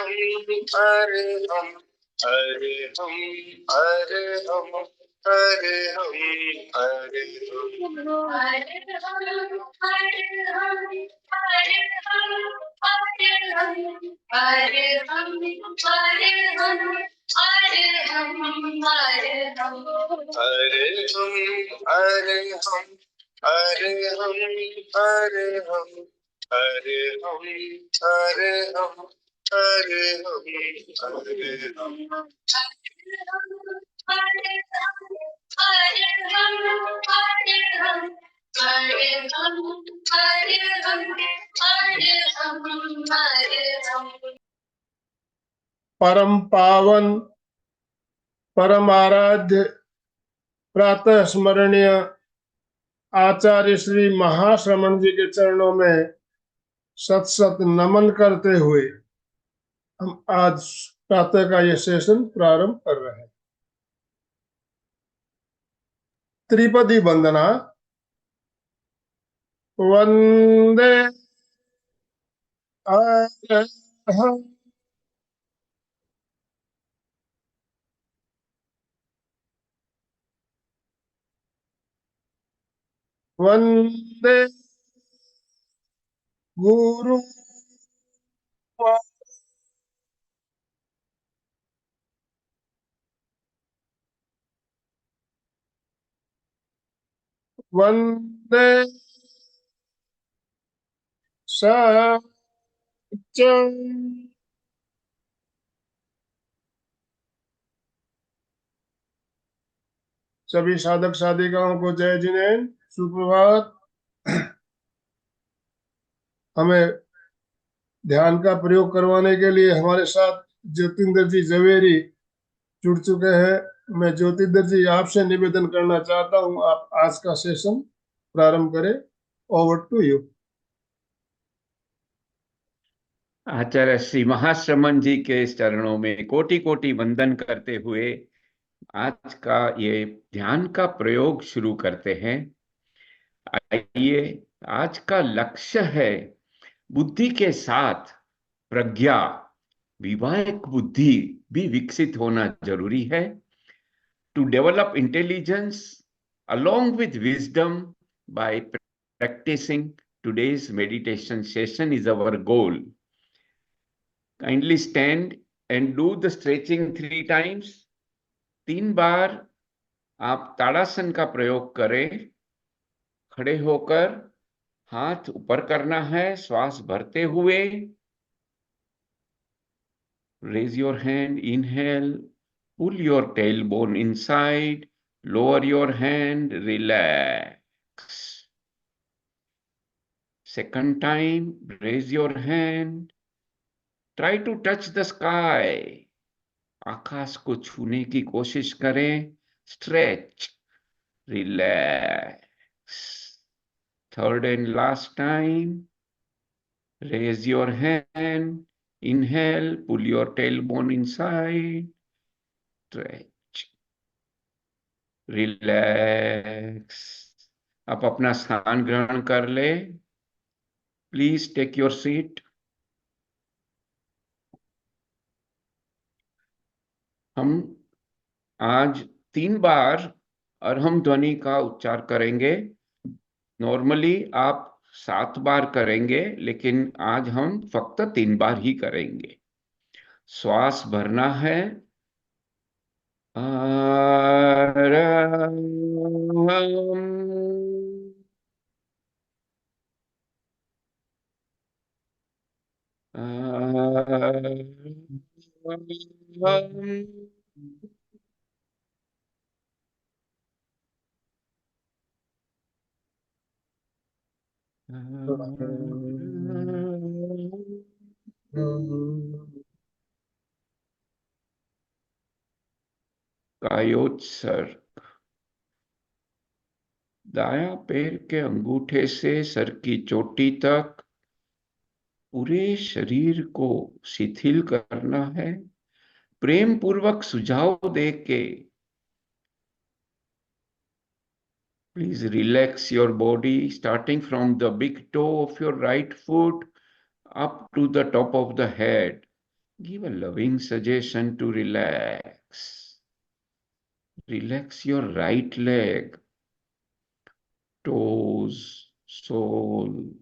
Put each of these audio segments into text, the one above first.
Arham, Arham, Arham, Arham, परम पावन परम आराध्य प्रातः स्मरणीय आचार्य श्री महाश्रमण जी के चरणों में सत सत नमन करते हुए हम आज प्रातः का यह सेशन प्रारंभ कर रहे हैं। त्रिपदी वंदना। वंदे अरहं वंदे गुरु वंदे सच्चं। सभी साधक साधिकाओं को जय जिनेन्द्र, सुप्रभात। हमें ध्यान का प्रयोग करवाने के लिए हमारे साथ ज्योतिंदर जी जवेरी जुड़ चुके हैं। मैं ज्योतिंदर जी आपसे निवेदन करना चाहता हूं, आप आज का सेशन प्रारंभ करें। Over to you. Acharya Shri Mahashraman ji के चरणों में कोटि कोटि वंदन करते हुए आज का ये ध्यान का प्रयोग शुरू करते हैं। आइए, आज का लक्ष्य है बुद्धि के साथ प्रज्ञा, विवेक बुद्धि भी विकसित होना जरूरी है। To develop intelligence along with wisdom by practicing today's meditation session is our goal. Kindly stand and do the stretching 3 times. 3 बार आप ताड़ासन का प्रयोग करें। खड़े होकर हाथ ऊपर करना है, श्वास भरते हुए। Raise your hand, inhale, pull your tailbone inside, lower your hand, relax. Second time, raise your hand, try to touch the sky. आकाश को छूने की कोशिश करें, stretch, relax. Third and last time, raise your hand, inhale, pull your tailbone inside, stretch, relax. आप अपना स्थान ग्रहण कर ले। Please take your seat. हम आज 3 बार अरहम ध्वनि का उच्चार करेंगे। नॉर्मली आप 7 बार करेंगे, लेकिन आज हम फक्त 3 बार ही करेंगे। श्वास भरना है। कायोत्सर्ग। दायां पैर के अंगूठे से सर की चोटी तक पूरे शरीर को शिथिल करना है। प्रेम पूर्वक सुझाव दे के please relax your body, starting from the big toe of your right foot up to the top of the head. Give a loving suggestion to relax. Relax your right leg, toes, sole,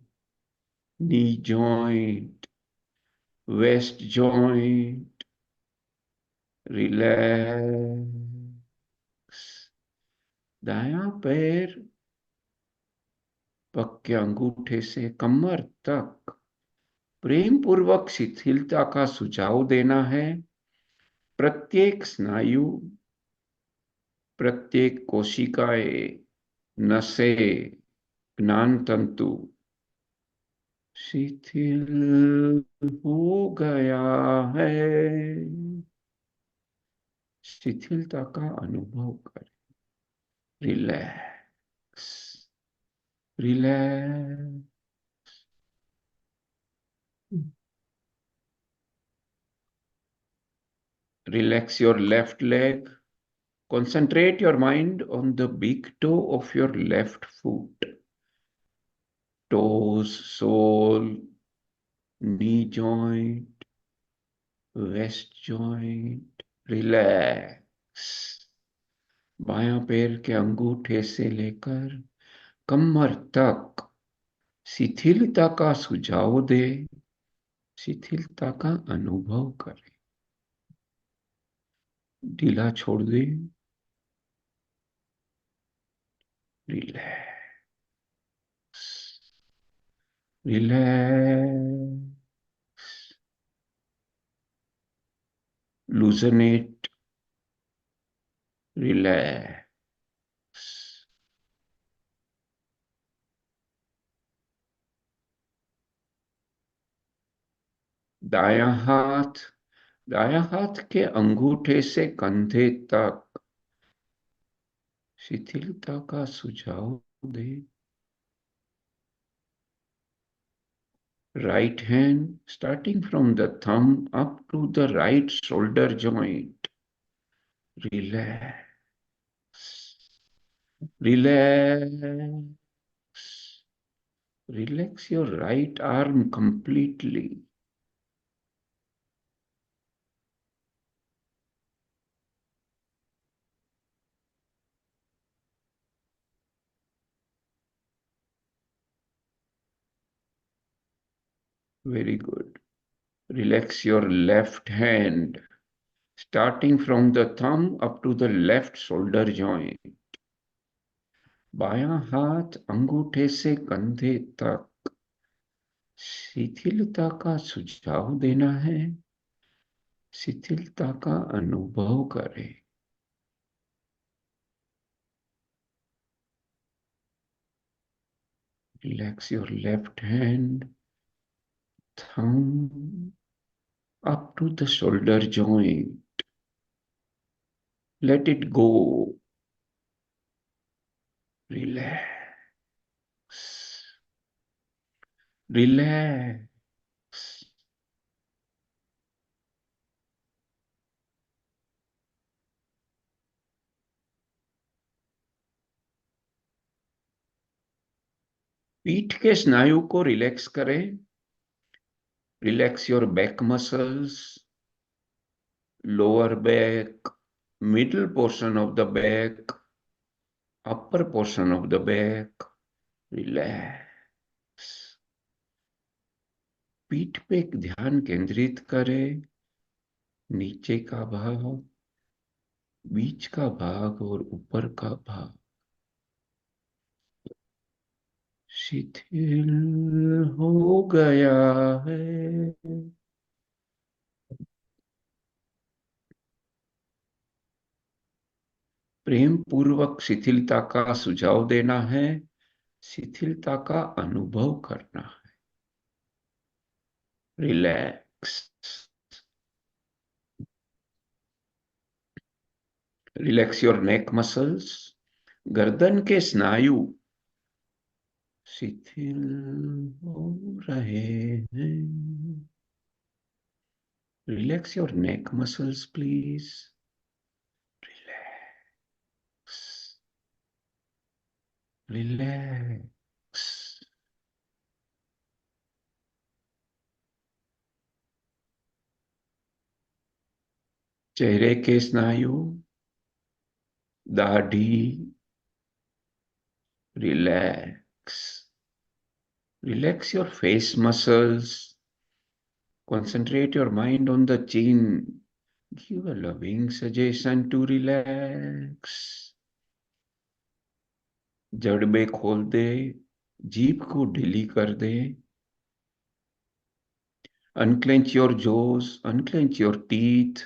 knee joint, waist joint. Relax. दायां पैर पग के अंगूठे से कमर तक प्रेम पूर्वक शिथिलता का सुझाव देना है। प्रत्येक स्नायु, प्रत्येक कोशिकाएं, नसें, ज्ञान तंतु शिथिल हो गया है। शिथिलता का अनुभव करें। Relax, relax. Relax your left leg. Concentrate your mind on the big toe of your left foot. Toes, sole, knee joint, waist joint. Relax. बायां पैर के अंगूठे से लेकर कमर तक शिथिलता का सुझाव दे, शिथिलता का अनुभव करें। ढीला छोड़ दे। Relax, relax. Loosen it. Relax. दायां हाथ, दायां हाथ के अंगूठे से कंधे तक शिथिलता का सुझाव दे। Right hand starting from the thumb up to the right shoulder joint. Relax, relax, relax your right arm completely. Very good. Relax your left hand starting from the thumb up to the left shoulder joint. बायां हाथ अंगूठे से कंधे तक शिथिलता का सुझाव देना है। शिथिलता का अनुभव करें। Relax your left hand, thumb up to the shoulder joint. Let it go. Relax. Relax. पीठ के स्नायु को रिलैक्स करें। Relax your back muscles, lower back, middle portion of the back, upper portion of the back. Relax. पीठ पे ध्यान केंद्रित करें। नीचे का भाग, बीच का भाग और ऊपर का भाग शिथिल हो गया है। प्रेम पूर्वक शिथिलता का सुझाव देना है। शिथिलता का अनुभव करना है। Relax, relax your neck muscles. गर्दन के स्नायु शिथिल हो रहे हैं। Relax your neck muscles please. Relax, relax. चेहरे के स्नायु, दाढ़ी, relax. Relax your face muscles. Concentrate your mind on the chin. Give a loving suggestion to relax. जड़बे खोल दे, जीभ को ढीली कर दे. Unclench your jaws, unclench your teeth.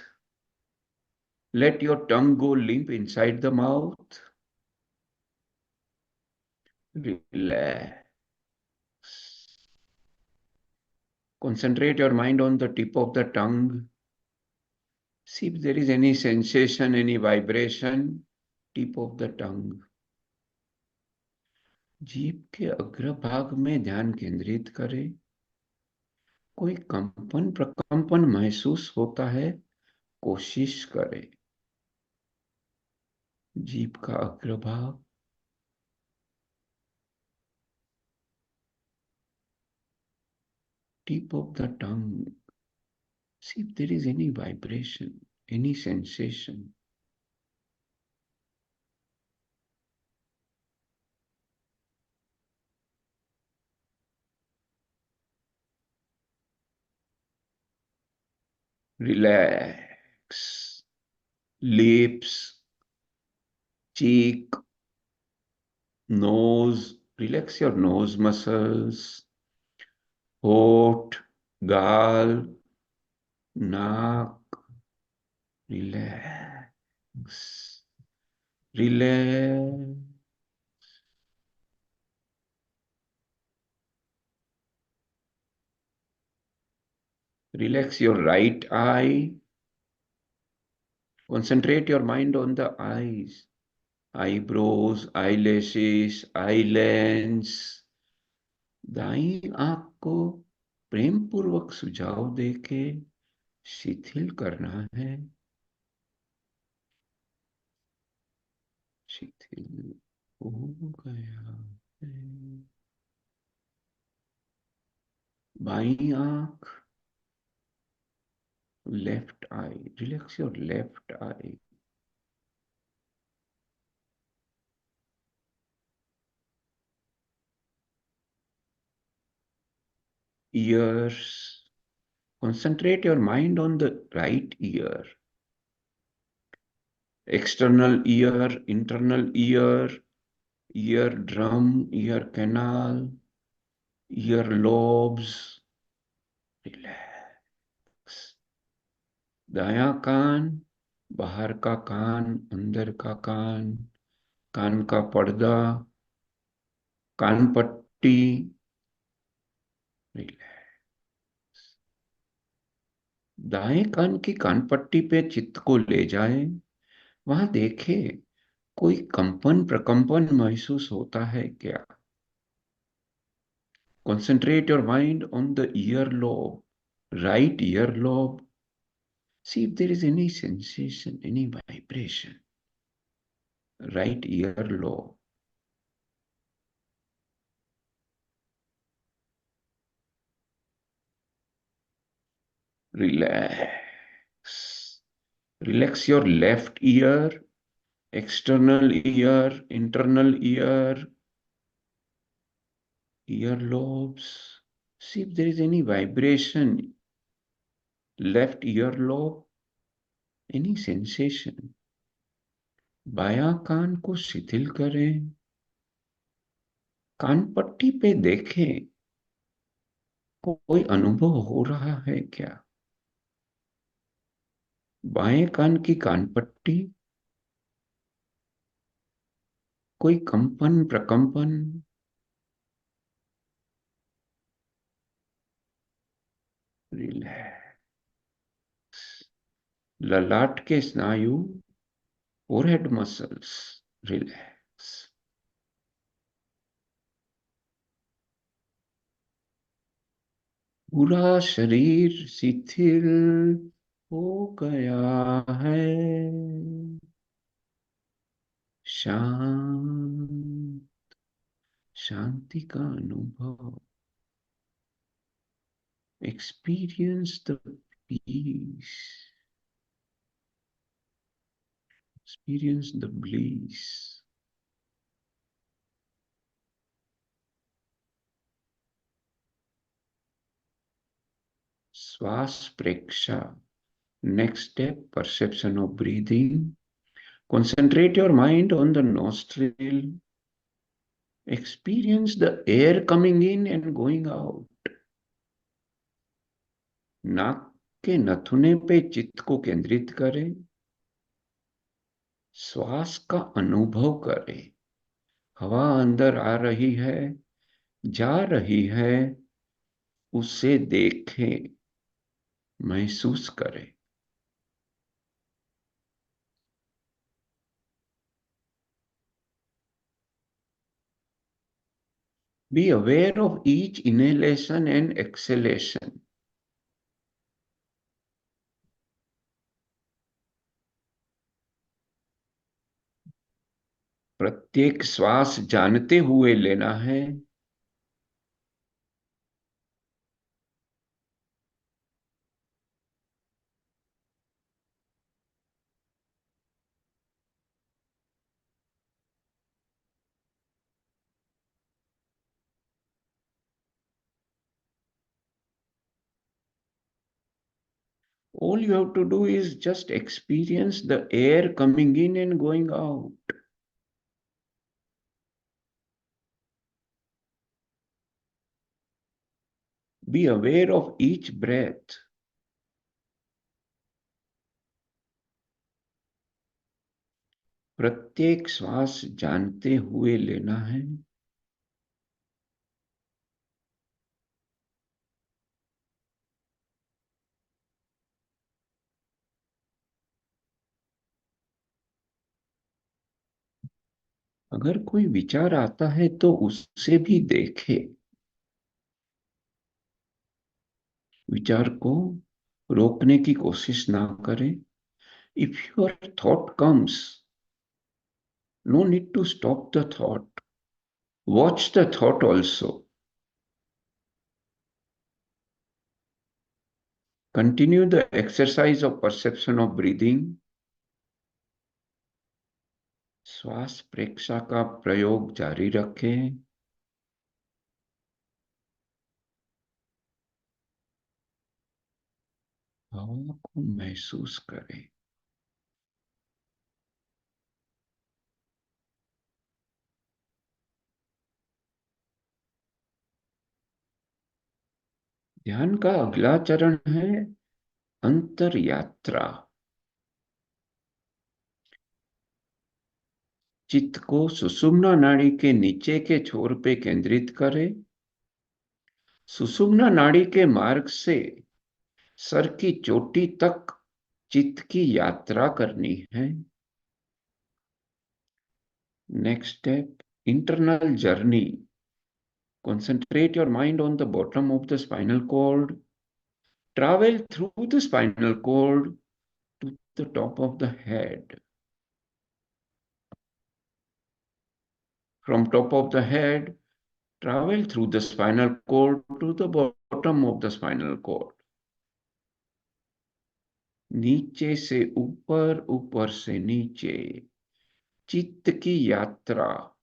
Let your tongue go limp inside the mouth. Relax. Concentrate your mind on the tip of the tongue. See if there is any sensation, any vibration, tip of the tongue. जीभ के अग्रभाग में ध्यान केंद्रित करें. कोई कंपन प्रकंपन महसूस होता है, कोशिश करें. जीभ का अग्रभाग, tip of the tongue. See if there is any vibration, any sensation. Relax. Lips, cheek, nose. Relax your nose muscles. होठ, गाल, नाक. Relax. Relax. Relax your right eye. Concentrate your mind on the eyes, eyebrows, eyelashes, eyelids. दाईं आंख को प्रेम पूर्वक सुझाव देके शिथिल करना है. शिथिल हो गया है. बाईं आंख, left eye. Relax your left eye. Ears. Concentrate your mind on the right ear. External ear, internal ear, eardrum, ear canal, ear lobes. Relax. दायां कान, बाहर का कान, अंदर का कान, कान का पर्दा, कान पट्टी. रिलैक्स. दाएं कान की कान पट्टी पे चित्त को ले जाएं. वहां देखें कोई कंपन प्रकंपन महसूस होता है क्या. Concentrate your mind on the earlobe, right earlobe. See if there is any sensation, any vibration. Right earlobe. Relax. Relax your left ear, external ear, internal ear, earlobes. See if there is any vibration. Left earlobe, any sensation. बायां कान को शिथिल करें. कान पट्टी पे देखें कोई अनुभव हो रहा है क्या. बाएं कान की कान पट्टी, कोई कंपन प्रकंपन. रिलैक्स. ललाट के स्नायु, फोरहेड मसल्स. रिलैक्स. पूरा शरीर शिथिल हो गया है. शांत, शांति का अनुभव. Experience the peace. Experience the bliss. Swas preksha. Next step, perception of breathing. Concentrate your mind on the nostril. Experience the air coming in and going out. नाक के नथुने पे चित्त को केंद्रित करें. श्वास का अनुभव करें. हवा अंदर आ रही है, जा रही है, उसे देखें, महसूस करें. Be aware of each inhalation and exhalation. प्रत्येक श्वास जानते हुए लेना है. All you have to do is just experience the air coming in and going out. Be aware of each breath. प्रत्येक श्वास जानते हुए लेना है. अगर कोई विचार आता है तो उससे भी देखे. विचार को रोकने की कोशिश ना करें. If your thought comes, no need to stop the thought. Watch the thought also. Continue the exercise of perception of breathing. श्वास प्रेक्षा का प्रयोग जारी रखें. हवा को महसूस करें. ध्यान का अगला चरण है अंतर यात्रा. चित्त को सुषुम्ना नाड़ी के नीचे के छोर पे केंद्रित करें. सुषुम्ना नाड़ी के मार्ग से सर की चोटी तक चित्त की यात्रा करनी है. Next step, internal journey. Concentrate your mind on the bottom of the spinal cord. Travel through the spinal cord to the top of the head. From top of the head, travel through the spinal cord to the bottom of the spinal cord. नीचे से ऊपर, ऊपर से नीचे, चित्त की यात्रा.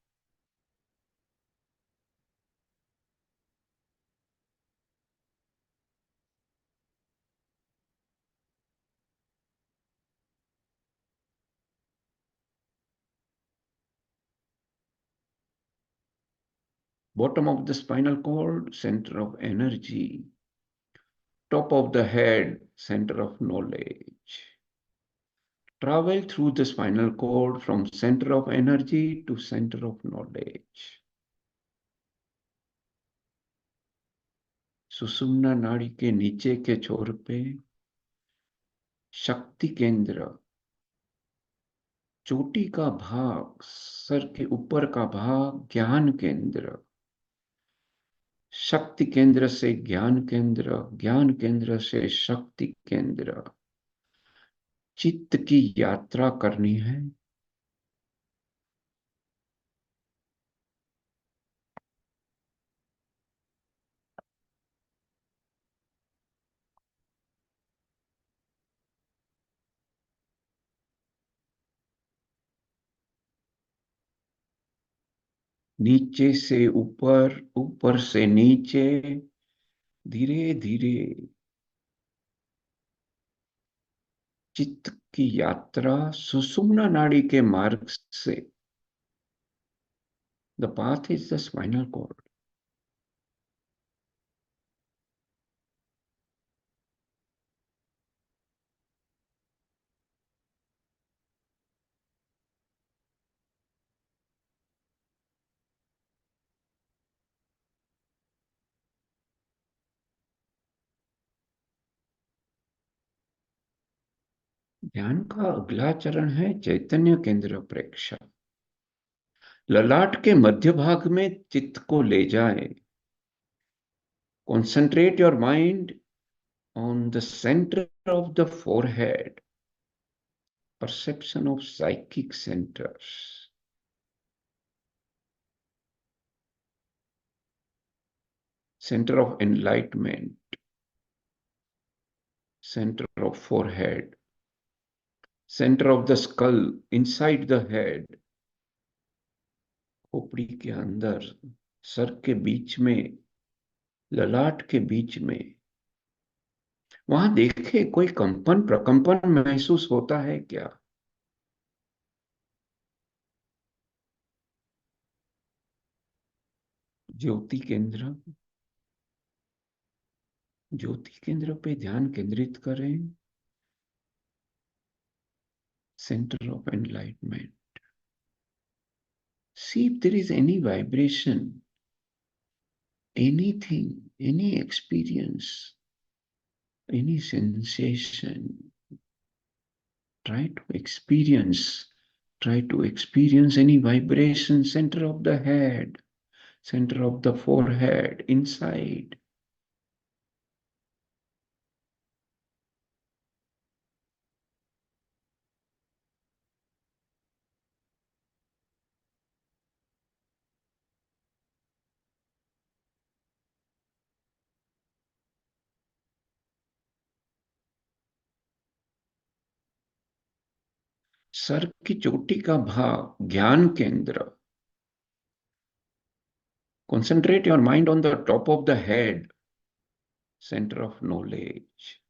Bottom of the spinal cord, center of energy. Top of the head, center of knowledge. Travel through the spinal cord from center of energy to center of knowledge. सुषुम्ना नाड़ी के नीचे के छोर पे शक्ति केंद्र, चोटी का भाग, सर के ऊपर का भाग ज्ञान केंद्र. शक्ति केंद्र से ज्ञान केंद्र, ज्ञान केंद्र से शक्ति केंद्र. चित्त की यात्रा करनी है. नीचे से ऊपर, ऊपर से नीचे, धीरे धीरे चित्त की यात्रा सुषुम्ना नाड़ी के मार्ग से। The path is the spinal cord. ध्यान का अगला चरण है चैतन्य केंद्र प्रेक्षा। ललाट के मध्य भाग में चित्त को ले जाए। Concentrate your mind on the center of the forehead, perception of psychic centers, center of enlightenment, center of forehead, center of the skull, inside the head, खोपड़ी के अंदर, सर के बीच में, ललाट के बीच में। वहां देखे कोई कंपन प्रकंपन महसूस होता है क्या? ज्योति केंद्र, ज्योति केंद्र पे ध्यान केंद्रित करें। Centre of enlightenment. See if there is any vibration, anything, any experience, any sensation. Try to experience any vibration, center of the head, center of the forehead, inside. Sir की चोटी का भाग ज्ञान केंद्र। Concentrate your mind on the top of the head, center of knowledge.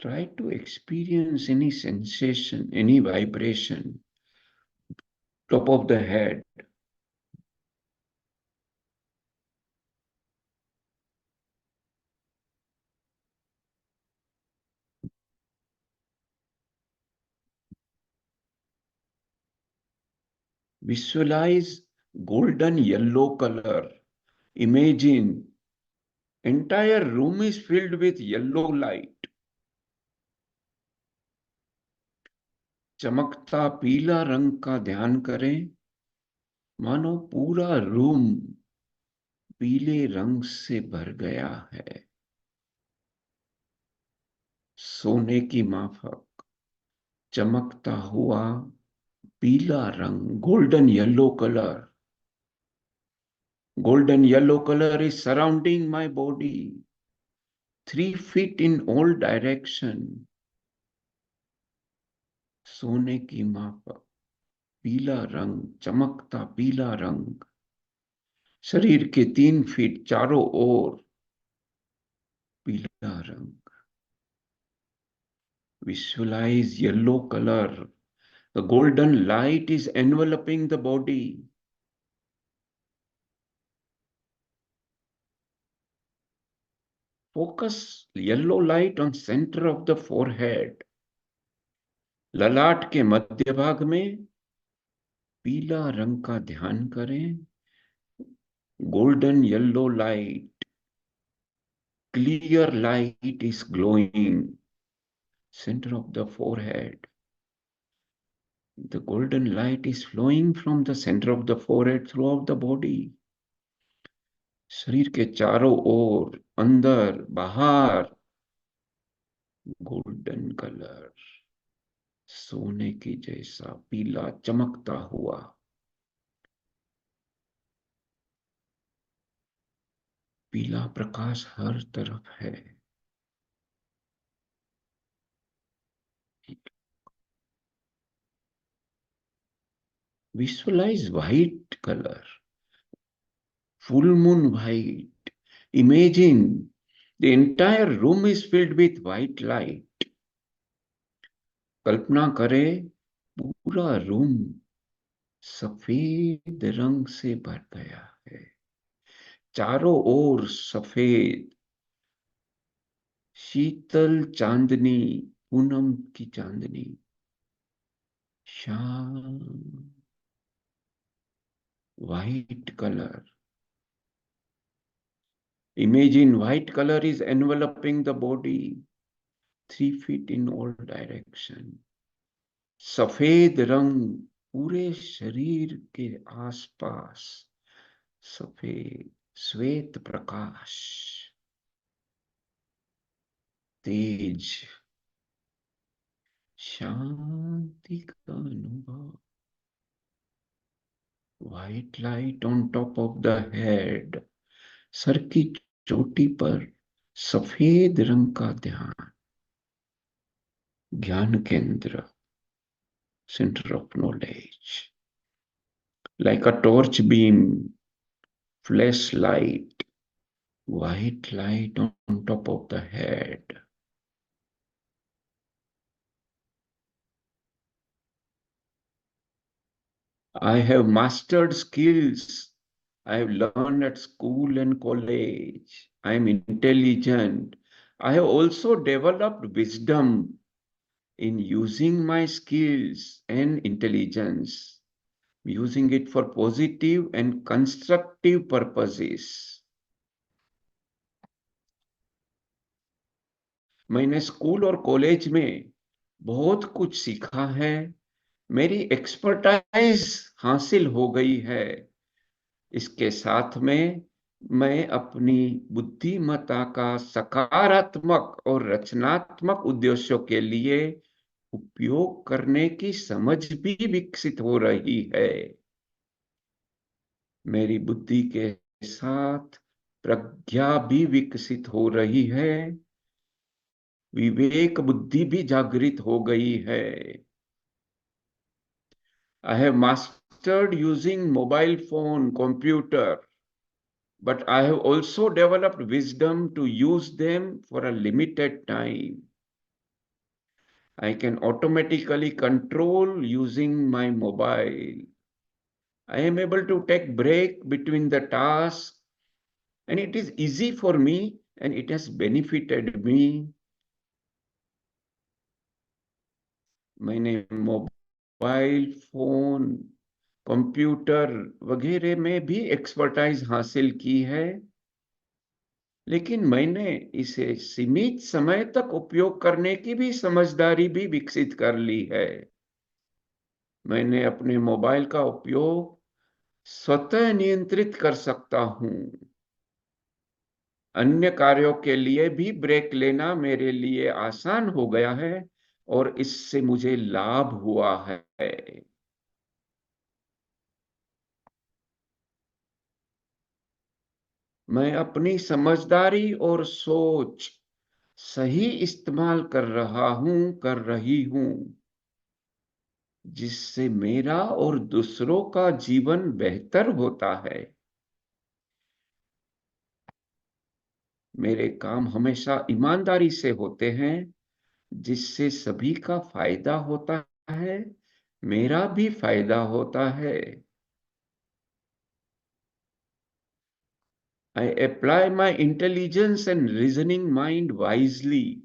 Try to experience any sensation, any vibration, top of the head. Visualize golden yellow color. Imagine entire room is filled with yellow light. चमकता पीला रंग का ध्यान करें, मानो पूरा room पीले रंग से भर गया है। सोने की माफक चमकता हुआ पीला रंग, golden yellow colour. Golden yellow color is surrounding my body, 3 feet in all direction. सोने की माफक पीला रंग, चमकता पीला रंग, शरीर के 3 फीट चारों ओर पीला रंग। Visualize yellow color. The golden light is enveloping the body. Focus yellow light on center of the forehead. ललाट के मध्य भाग में पीला रंग का ध्यान करें। Golden yellow light, clear light is glowing, center of the forehead. The golden light is flowing from the center of the forehead throughout the body. शरीर के चारों ओर, अंदर बाहर, गोल्डन कलर, सोने की जैसा पीला चमकता हुआ। पीला प्रकाश हर तरफ है। Visualize white color, full moon white. Imagine the entire room is filled with white light. कल्पना करें पूरा रूम सफेद रंग से भर गया है, चारों ओर सफेद शीतल चांदनी, पूनम की चांदनी, शांत white color. Imagine white color is enveloping the body 3 feet in all direction. सफेद रंग पूरे शरीर के आसपास, सफेद श्वेत प्रकाश, तेज, शांति का अनुभव. White light on top of the head. Sir की चोटी पर सफेद रंग का ध्यान, ज्ञान केंद्र, center of knowledge. Like a torch beam, flashlight, white light on top of the head. I have mastered skills I have learned at school and college. I am intelligent. I have also developed wisdom in using my skills and intelligence, using it for positive and constructive purposes. मैंने school और college में बहुत कुछ सीखा है, मेरी expertise हासिल हो गई है. इसके साथ में मैं अपनी बुद्धिमत्ता का सकारात्मक और रचनात्मक उद्देश्यों के लिए उपयोग करने की समझ भी विकसित हो रही है. मेरी बुद्धि के साथ प्रज्ञा भी विकसित हो रही है, विवेक बुद्धि भी जागृत हो गई है. I have mastered using mobile phone, computer, but I have also developed wisdom to use them for a limited time. I can automatically control using my mobile. I am able to take break between the tasks, and it is easy for me and it has benefited me. मैंने mobile phone, computer वगैरह में भी expertise हासिल की है, लेकिन मैंने इसे सीमित समय तक उपयोग करने की भी समझदारी भी विकसित कर ली है. मैंने अपने मोबाइल का उपयोग स्वतः नियंत्रित कर सकता हूं. अन्य कार्यों के लिए भी ब्रेक लेना मेरे लिए आसान हो गया है और इससे मुझे लाभ हुआ है. मैं अपनी समझदारी और सोच सही इस्तेमाल कर रहा हूं, कर रही हूं, जिससे मेरा और दूसरों का जीवन बेहतर होता है. मेरे काम हमेशा ईमानदारी से होते हैं, जिससे सभी का फायदा होता है, मेरा भी फायदा होता है. I apply my intelligence and reasoning mind wisely,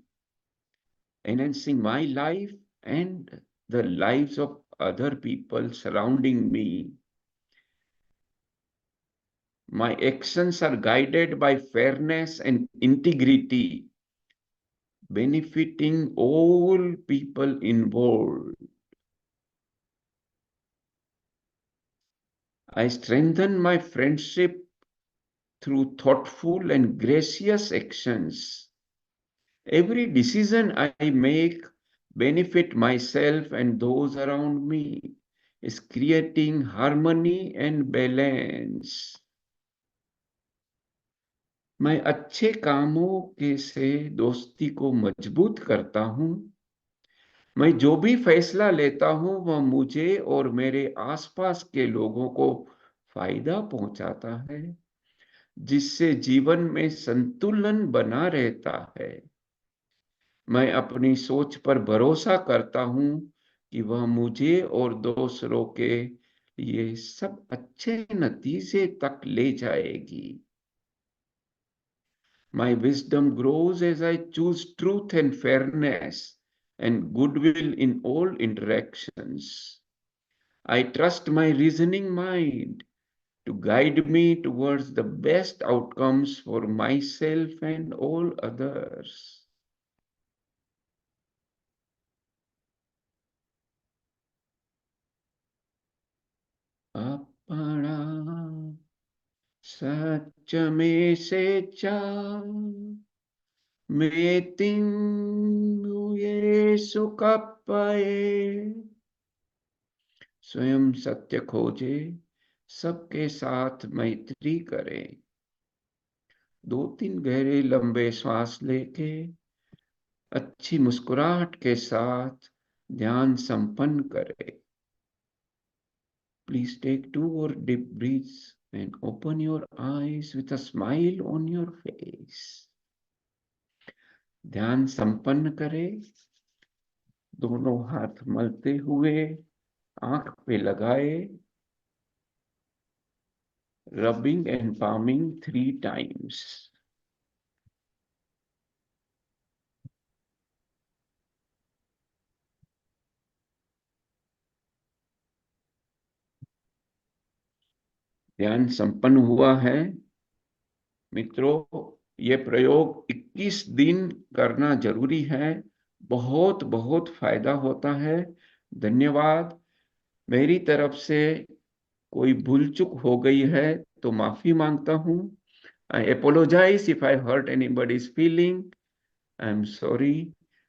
enhancing my life and the lives of other people surrounding me. My actions are guided by fairness and integrity, benefiting all people involved. I strengthen my friendship through thoughtful and gracious actions. Every decision I make benefit myself and those around me, is creating harmony and balance. मैं अच्छे कामों के से दोस्ती को मजबूत करता हूं, मैं जो भी फैसला लेता हूं वह मुझे और मेरे आसपास के लोगों को फायदा पहुंचाता है, जिससे जीवन में संतुलन बना रहता है। मैं अपनी सोच पर भरोसा करता हूं कि वह मुझे और दूसरों के लिए सब अच्छे नतीजे तक ले जाएगी। My wisdom grows as I choose truth and fairness and goodwill in all interactions. I trust my reasoning mind to guide me towards the best outcomes for myself and all others. अपना सच में से चा मेतिंग ये सुकप्पये स्वयं सत्य खोजे, सबके साथ मैत्री करें। 2-3 गहरे लंबे श्वास लेके अच्छी मुस्कुराहट के साथ ध्यान संपन्न करें। Please take 2 or deep breaths and open your eyes with a smile on your face. ध्यान संपन्न करें। दोनों हाथ मलते हुए आंख पे लगाए, rubbing and palming 3 times. ध्यान संपन्न हुआ है। मित्रों, ये प्रयोग 21 दिन करना जरूरी है। बहुत बहुत फायदा होता है। धन्यवाद। मेरी तरफ से कोई भूल चूक हो गई है तो माफी मांगता हूँ। I apologise if I hurt anybody's feeling. I am sorry.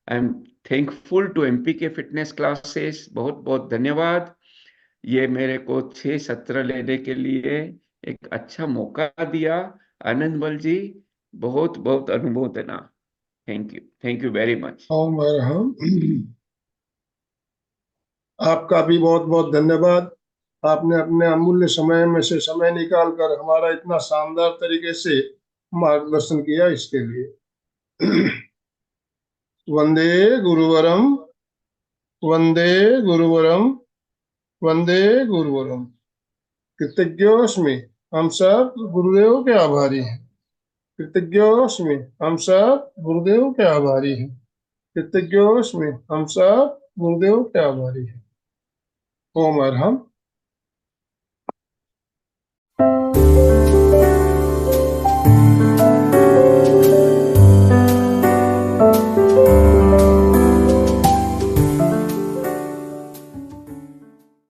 I am thankful to MPK fitness classes. बहुत बहुत धन्यवाद। ये मेरे को 6 सत्र लेने के लिए एक अच्छा मौका दिया। आनंद बल जी, बहुत बहुत अनुमोदना। Thank you very much. Om Arham. आपका भी बहुत बहुत धन्यवाद। आपने अपने अमूल्य समय में से समय निकाल कर हमारा इतना शानदार तरीके से मार्गदर्शन किया, इसके लिए वंदे गुरुवरम, वंदे गुरुवरम, वंदे गुरुवरम। कृतज्ञोस्मि। हम सब गुरुदेव के आभारी हैं। कृतज्ञोस्मि। हम सब गुरुदेव के आभारी हैं। कृतज्ञोस्मि। हम सब गुरुदेव के आभारी हैं। ओम अरहम।